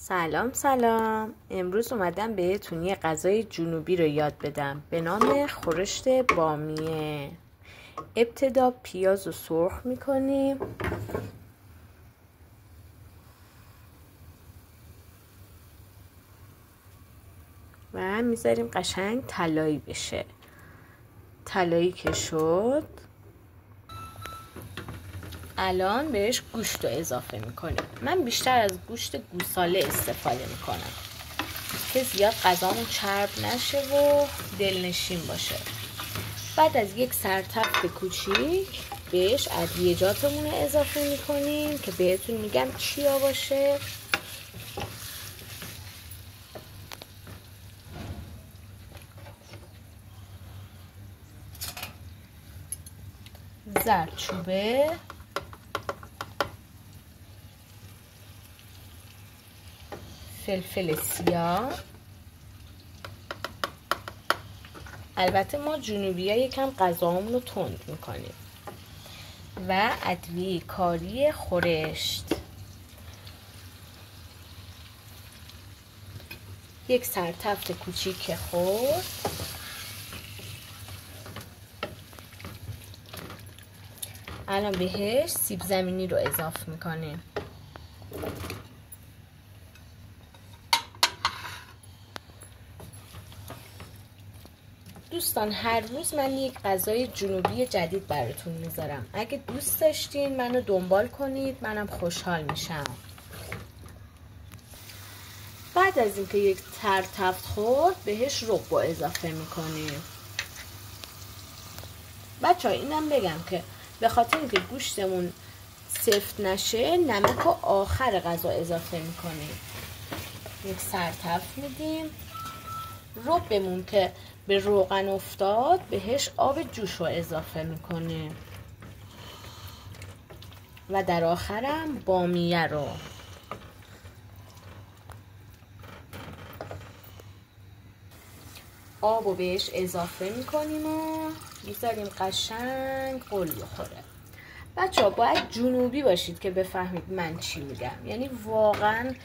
سلام. امروز اومدم بهتون یه غذای جنوبی رو یاد بدم به نام خورشت بامیه. ابتدا پیاز رو سرخ میکنیم و میذاریم قشنگ طلایی بشه. طلایی که شد الان بهش گوشت رو اضافه میکنیم. من بیشتر از گوشت گوساله استفاده میکنم که زیاد غذامون چرب نشه و دلنشین باشه. بعد از یک سرتفت کوچیک بهش ادویجاتمون رو اضافه میکنیم که بهتون میگم چیا باشه. زردچوبه، فلفل سیاه، البته ما جنوبی‌ها یکم غذامون رو تند میکنیم، و ادویه کاری خورشت، یک سرتفت کوچیک خرد، الان بهش سیب زمینی رو اضافه میکنیم. دوستان هر روز من یک غذای جنوبی جدید براتون میذارم. اگه دوست داشتین منو دنبال کنید، منم خوشحال میشم. بعد از اینکه یک سرتفت خورد بهش رب اضافه میکنیم. بچه‌ها اینم بگم که به خاطر اینکه گوشتمون سفت نشه نمک رو آخر غذا اضافه میکنیم. یک سرتفت میدیم. ربمون که به روغن افتاد بهش آب جوش رو اضافه میکنیم و در آخرم بامیه رو. آب رو بهش اضافه میکنیم و میذاریم قشنگ قل بخوره. بچه ها باید جنوبی باشید که بفهمید من چی میگم. یعنی واقعا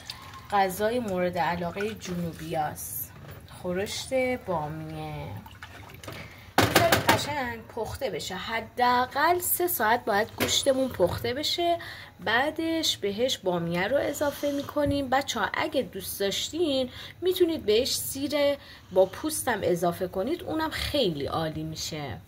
غذای مورد علاقه جنوبی هست. خورشت بامیه. میذاریم قشنگ پخته بشه. حداقل 3 ساعت باید گوشتمون پخته بشه. بعدش بهش بامیه رو اضافه میکنیم. بچه ها اگه دوست داشتین میتونید بهش سیر با پوستم اضافه کنید، اونم خیلی عالی میشه.